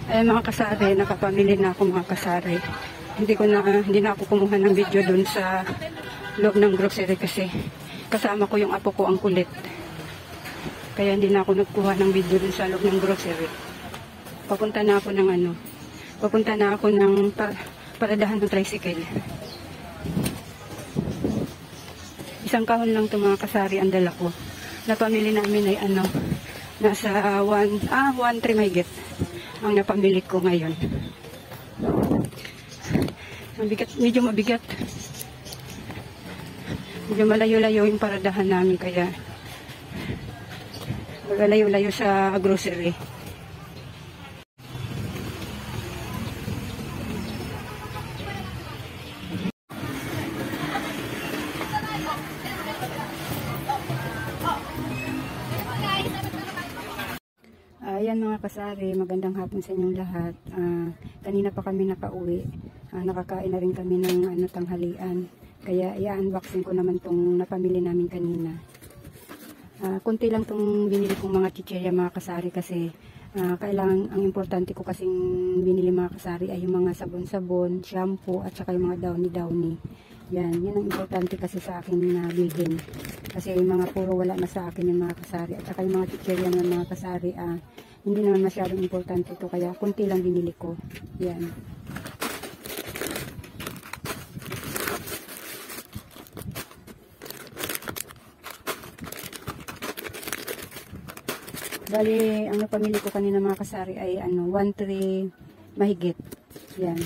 Ay mga kasari, nakapamili na ako mga kasari. Hindi na ako kumuha ng video dun sa loob ng grocery kasi kasama ko yung apo ko ang kulit. Kaya hindi na ako nagkuha ng video dun sa loob ng grocery. Papunta na ako ng paradahan ng tricycle. Isang kahon lang ito mga kasari ang dala ko. Napamili namin ay nasa 1.3 mahigit ang napamili ko ngayon. Medyo mabigat. Medyo malayo-layo yung paradahan namin kaya malayo-layo sa grocery. Ayan mga kasari, magandang hapon sa inyong lahat. Kanina pa kami nakauwi. Nakakain na rin kami ng tanghalian. Kaya i-unboxing ko naman tong napamili namin kanina. Kunti lang tong binili kong mga chichirya mga kasari kasi kailangan, ang importante ko kasing binili mga kasari ay yung mga sabon-sabon, shampoo at saka yung mga downy-downy. Yan ang importante kasi sa akin na bilhin. Kasi yung mga puro wala na sa akin yung mga kasari. At saka yung mga chichirya ng mga kasari, hindi naman masyadong importante ito. Kaya kunti lang binili ko. Yan. Bali, ang napamili ko kanina mga kasari ay 1.3 mahigit. Yan.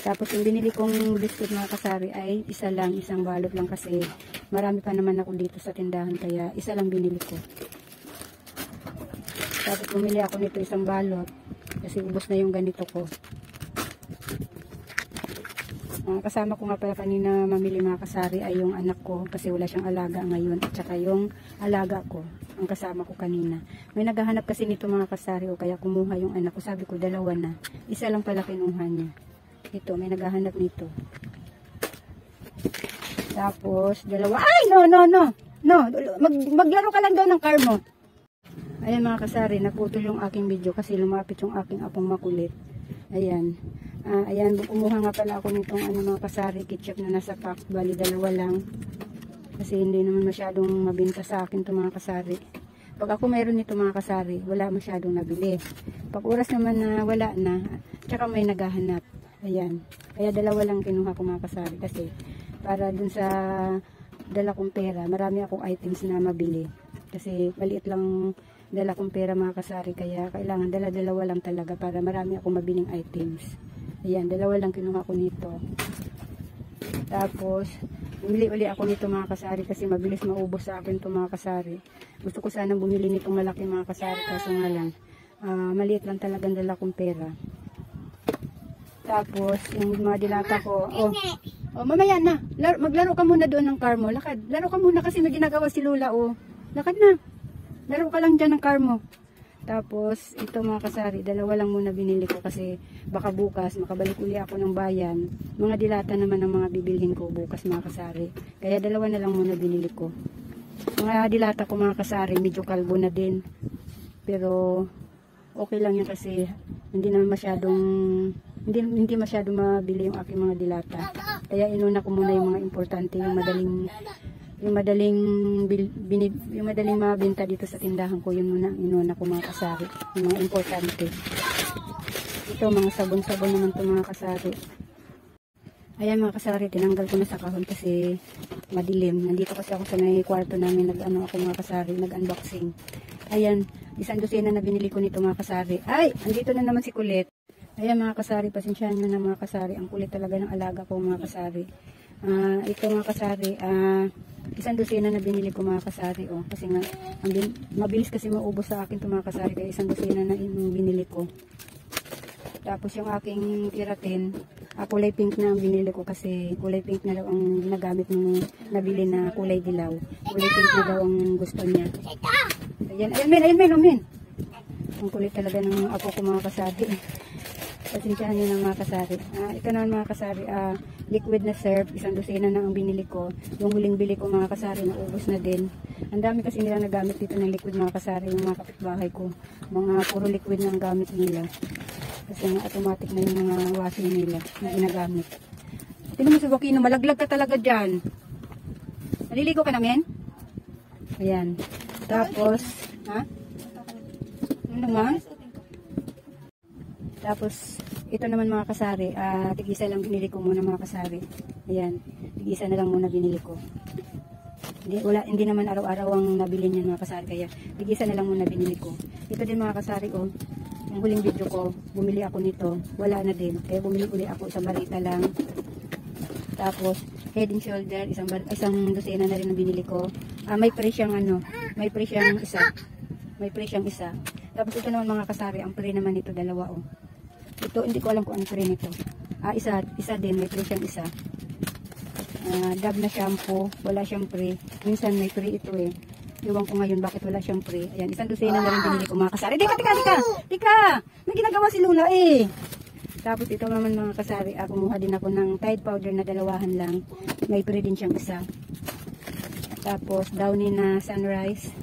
Tapos yung binili kong biscuit mga kasari ay isa lang, isang balot lang kasi marami pa naman ako dito sa tindahan kaya isa lang binili ko. Tapos bumili ako nito isang balot kasi ubos na yung ganito ko. Kasama ko nga pala kanina mamili mga kasari ay yung anak ko kasi wala siyang alaga ngayon at saka yung alaga ko ang kasama ko kanina. May naghahanap kasi nito mga kasari o kaya kumuha yung anak ko. Sabi ko dalawa na. Isa lang pala kinuha niya. Ito, may naghahanap nito. Tapos, dalawa. Ay, no. Maglaro ka lang daw ng car mo. Ayan mga kasari, naputol yung aking video kasi lumapit yung aking apong makulit. Ayan. Ayan, kumuha nga pala ako nitong mga kasari, ketchup na nasa pack. Bali, dalawa lang. Kasi hindi naman masyadong mabinta sa akin ito mga kasari. Pag ako mayroon nito mga kasari, wala masyadong nabili. Pag oras naman na wala na, tsaka may naghahanap. Ayan. Kaya dalawa lang kinuha ko mga kasari kasi para dun sa dala kong pera, marami akong items na mabili. Kasi maliit lang dala kong pera mga kasari kaya kailangan dala-dalawa lang talaga para marami akong mabiling items. Ayan, dalawa lang kinuha ko nito. Tapos, bumili ako nito mga kasari kasi mabilis maubos sa akin ito mga kasari. Gusto ko sana bumili nitong malaki mga kasari kaso nga lang, maliit lang talagang dala kong pera. Tapos, yung mga dilata ko, mamaya na, maglaro ka muna doon ng car mo. Lakad, laro ka muna kasi may ginagawa si Lula, Lakad na, laro ka lang dyan ng car mo. Tapos, ito mga kasari, dalawa lang muna binili ko kasi baka bukas, makabalik uli ako ng bayan. Mga dilata naman ang mga bibilhin ko bukas mga kasari. Kaya dalawa na lang muna binili ko. Mga dilata ko mga kasari, medyo kalbo na din. Pero, okay lang yun kasi hindi naman masyadong hindi masyadong mabili yung aking mga dilata. Kaya inuna ko muna yung mga importante, yung madaling mabenta dito sa tindahan ko, yun muna inuna ko mga kasari, yung mga importante. Ito mga sabon-sabon naman ito mga kasari. Ayan mga kasari, tinanggal ko na sa kahon kasi madilim. Nandito kasi ako sa may kwarto namin, ako mga kasari, nag-unboxing. Ayan, isang dosena na binili ko nito mga kasari. Ay, andito na naman si Kulit. Ayan mga kasari, pasensyahan na mga kasari. Ang kulit talaga ng alaga ko mga kasari. Ito mga kasari, isang dosena na binili ko mga kasari. Kasi nga, mabilis kasi maubos sa akin ito mga kasari. Kaya isang dosena na binili ko. Tapos yung aking keratin, kulay pink na ang binili ko kasi kulay pink na daw ang nagamit ng nabili na kulay dilaw. Kulay pink na daw ang gusto niya. Ayan, ayan, ang kulit talaga ng apo ko mga kasari. Pasensyahan nyo ng mga kasari. Ito naman mga kasari, liquid na surf, isang dosena na ang binili ko. Yung huling bili ko mga kasari, naubos na din. Ang dami kasi nila nagamit dito ng liquid mga kasari, yung mga kapitbahay ko. Mga puro liquid na ang gamit nila. Kasi nga automatic na yung mga washing nila na ginagamit. Tignan mo si Joaquino, malaglag ka talaga dyan. Naliligo ka namin? Ayan. Tapos, ha? Ano naman? Tapos, ito naman mga kasari, tig-isa lang binili ko muna mga kasari. Ayan, tig-isa na lang muna binili ko. Hindi naman araw-araw ang nabili niyan mga kasari, kaya tig-isa na lang muna binili ko. Ito din mga kasari, oh, yung huling video ko, bumili ako nito, wala na din. Kaya bumili ulit ako, isang barita lang. Tapos, head and shoulder, isang dosena na rin na binili ko. May pre siyang may pre siyang isa. May pre siyang isa. Tapos ito naman mga kasari, ang pre naman nito dalawa, oh. Ito, hindi ko alam kung ano pre nito. Isa din, may pre siyang isa. Dab na shampoo, wala siyang pre. Minsan may pre ito eh. Iwan ko ngayon bakit wala siyang pre. Ayan, isang dosena na rin binili ko mga kasari. Tika! May ginagawa si Luna eh. Tapos ito naman mga kasari, kumuha din ako ng Tide powder na dalawahan lang. May pre din siyang isa. Tapos Downy na Sunrise,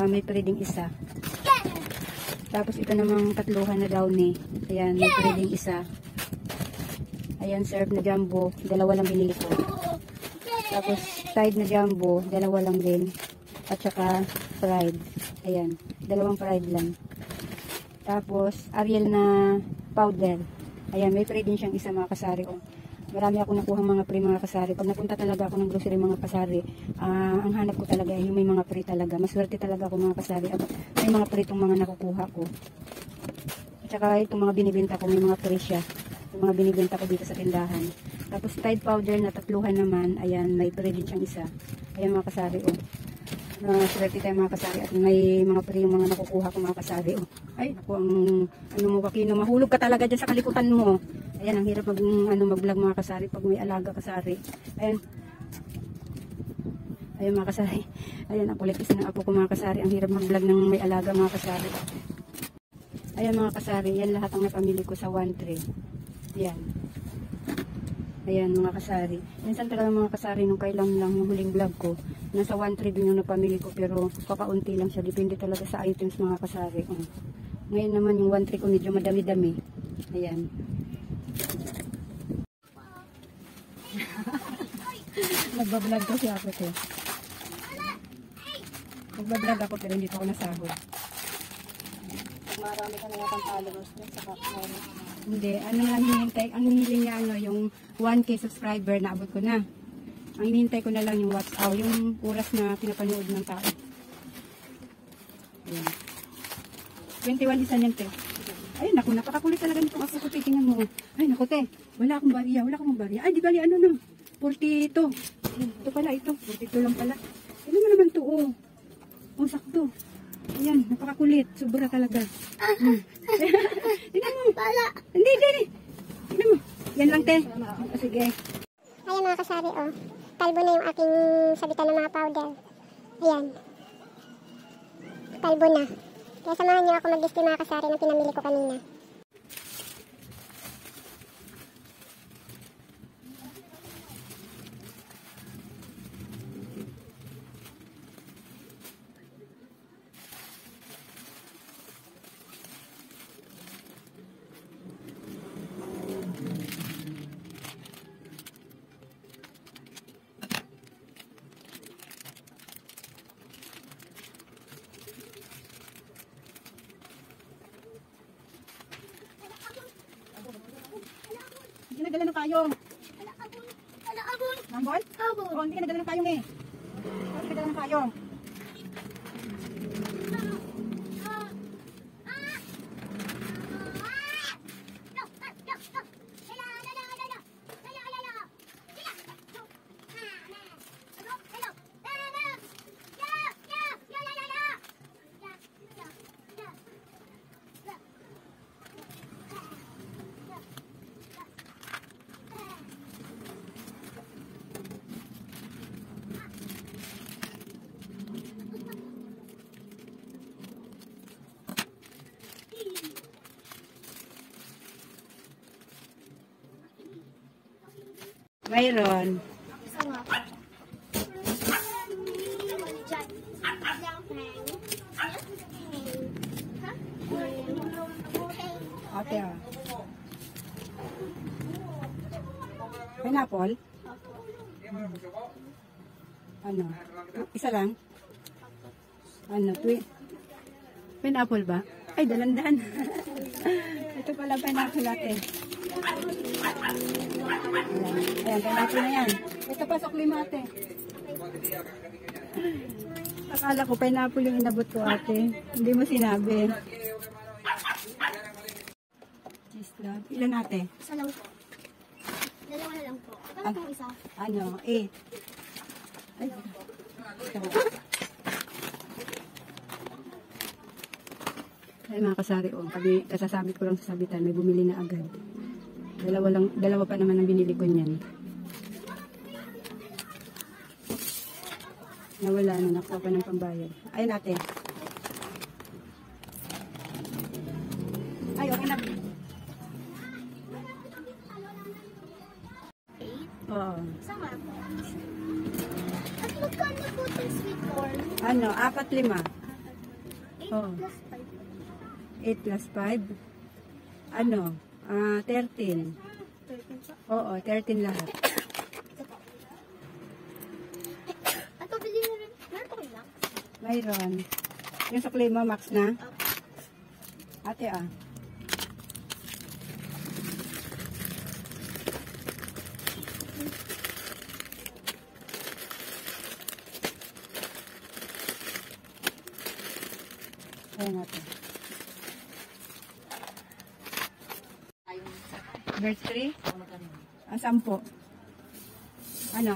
may pre ding isa. Tapos ito namang tatluhan na Downy. Ayan, may pre ding isa. Ayan, Surf na Jumbo, dalawa lang binili ko. Tapos Tide na Jumbo, dalawa lang din. At saka Pride. Ayan, dalawang Pride lang. Tapos Ariel na powder. Ayan, may pre din siyang isa mga kasari. Oh. Marami ako nakuha mga pre mga kasari. Pag napunta talaga ako ng grocery mga kasari, ang hanap ko talaga yung may mga pre talaga. Maswerte talaga ako mga kasari. At may mga pre itong mga nakukuha ko. At saka itong mga binibenta ko, may mga pre siya. Yung mga binibenta ko dito sa tindahan. Tapos Tide powder na tatluhan naman. Ayan, may pre din siyang isa. Ayan mga kasari. Oh. Swerte tayo mga kasari at may mga pre yung mga nakukuha ko mga kasari. Oh. Ay, ako ang mo Joaquino, mahulog ka talaga dyan sa kalikutan mo. Ayan, ang hirap mag-vlog mga kasari pag may alaga kasari. Ayan. Ayan mga kasari. Ayan, ang kulit isa ng apo ko mga kasari. Ang hirap mag-vlog ng may alaga mga kasari. Ayan mga kasari, yan lahat ang napamili ko sa 1-3. Ayan. Ayan mga kasari. Minsan talaga mga kasari nung kailan lang yung huling vlog ko. Nasa 1-3 din yung napamili ko pero kakaunti lang siya. Depende talaga sa items mga kasari. Ngayon naman yung 1-3 ko medyo madami-dami. Ayan. Nagbablog kasi ako to. Nagbablog ako pero hindi ko nasahod. Marami ka na yung followers sa kapatid. Hindi, ano lang hinihintay, ang hinihiling niya yung 1K subscriber na abot ko na. Ang hinihintay ko na lang yung watch hour, yung oras na pinapanood ng tao. Ayan. 21 isa niyan, te. Ay, naku, napakakulit talaga nitong ako ko, te. Tingnan mo. Ay, naku, te. Wala akong bariya. Ay, di bali, 42. Ito pala, ito. 42 lang pala. Ano mo naman to, oh. Oh, sakto. Ayan, napakakulit. Sobra talaga. Tingnan mo. Hindi. Tingnan mo. Yan lang, te. Sige. Ayan mga kasari, oh. Kalbo na yung aking sabitan ng mga powder. Ayan. Kalbo na. Kaya samahan niyo ako mag-display mga kasari ng pinamili ko kanina. Hindi nagdala ng payong. Nambol? Oo, hindi ka nagdala ng payong eh. Hindi ka nagdala ng payong. Mayroon. Ate, Pineapple? Ano? Isa lang? Ano? Pineapple ba? Ay, dalandan. Ito pala pineapple ate. Ayan, pineapple na yan. Ito pasok 5 ate. Akala ko pineapple yung inabot ko ate. Hindi mo sinabi. Cheese love. Ilan ate? Isa lang po. Dalawa na lang po. Kano pong isa? Ano? 8. Ay, ito. Ay mga kasari, kasasabi ko lang sa sabitan, may bumili na agad. Dalawa pa naman ang binili ko niyan. Nawala na, nakuha pa ng pambayad. Ayun ate. Ay, okay na. 8? Oo. Sama po. At magkano po itong sweet corn? Ano, 4-5. 8 Oo. plus 5. 8 plus 5. Ano, 13. 13 po. Oo, 13 lahat. At pabili na rin. Meron po kayo lang? Mayroon. Yung sa clay mo, max na. Ate Ayan natin. Birthday? 10. Ano?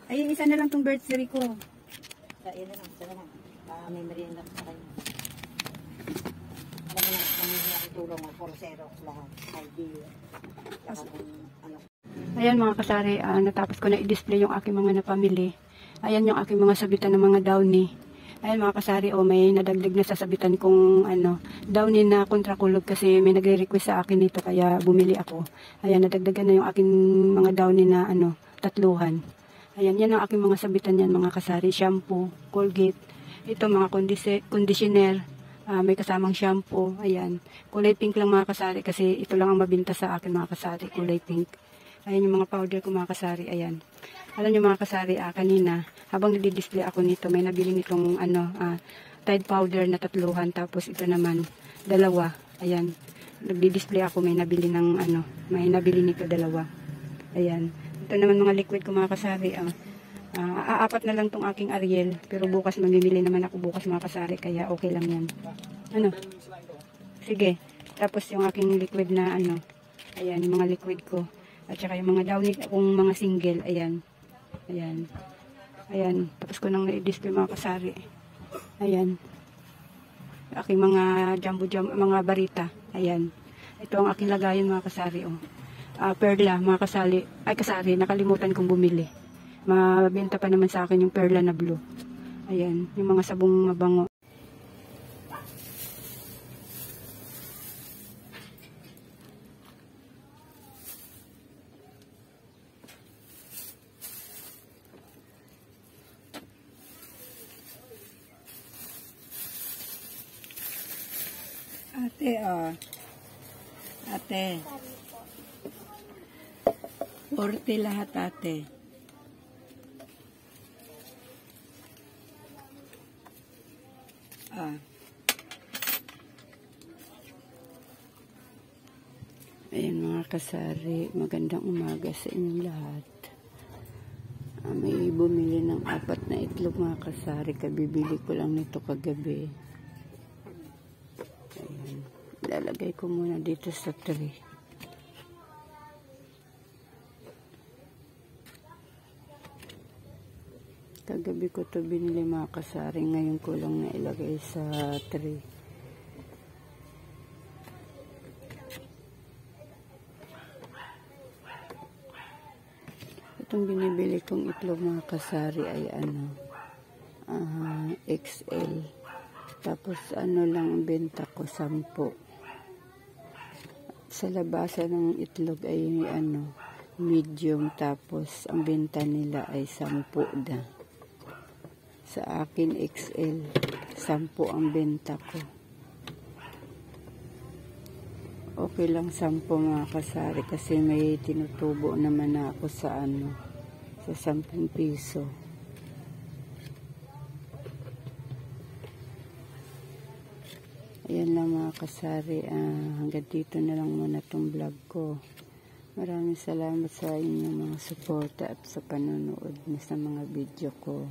Ay, isa na lang tong birthday ko. Isa na lang. May merienda ko sa kanya. Alam mo na, kami nakitulong mo, 4 Xerox lahat. ID. Ayan mga kasari, natapos ko na i-display yung aking mga napamili. Ayan yung aking mga sabitan ng mga downy. Ayan mga kasari, may nadagdag na sasabitan kong downy na kontrakulog kasi may nagre-request sa akin dito kaya bumili ako. Ayan, nadagdagan na yung aking mga downy na 3. Ayan, yan ang aking mga sabitan yan mga kasari. Shampoo, Colgate, ito mga conditioner, may kasamang shampoo. Ayan, kulay pink lang mga kasari kasi ito lang ang mabinta sa akin mga kasari, kulay pink. Ayan yung mga powder ko mga kasari, ayan. Alam nyo mga kasari, kanina, habang nagdi-display ako nito, may nabili nitong Tide powder na 3, tapos ito naman, 2. Ayan, nagdi-display ako, may nabili ng may nabili nito 2. Ayan, ito naman mga liquid ko mga kasari, 4 na lang tong aking Ariel, pero bukas mamimili naman ako bukas mga kasari, kaya okay lang yan. Sige, tapos yung aking liquid na ayan, yung mga liquid ko. At saka yung mga downy kung mga single, ayan. Ayan. Ayan. Tapos ko nang i-display mga kasari. Ayan. Aking mga mga barita. Ayan. Ito ang aking lagayan mga kasari. Perla, mga kasari, nakalimutan kong bumili. Mabenta pa naman sa akin yung perla na blue. Ayan. Yung mga sabong mabango. Ate, 40 lahat ate. Ayan mga kasari, magandang umaga sa inyong lahat. May bumili ng 4 na itlog mga kasari, kabibili ko lang nito kagabi. Ayan. Lalagay ko muna dito sa tray. Kagabi ko to binili mga kasari, ngayon ko lang na ilagay sa tray. Itong binibili kong itlog mga kasari ay XL. Tapos lang ang benta ko, 10. Sa labasan ng itlog ay medium, tapos ang benta nila ay 10 na. Sa akin XL, 10 ang benta ko. Okay lang 10 mga kasari kasi may tinutubo naman na ako sa sa 10 piso. Ayan lang mga kasari, hanggang dito na lang muna itong vlog ko. Maraming salamat sa inyong mga suporta at sa panonood sa mga video ko.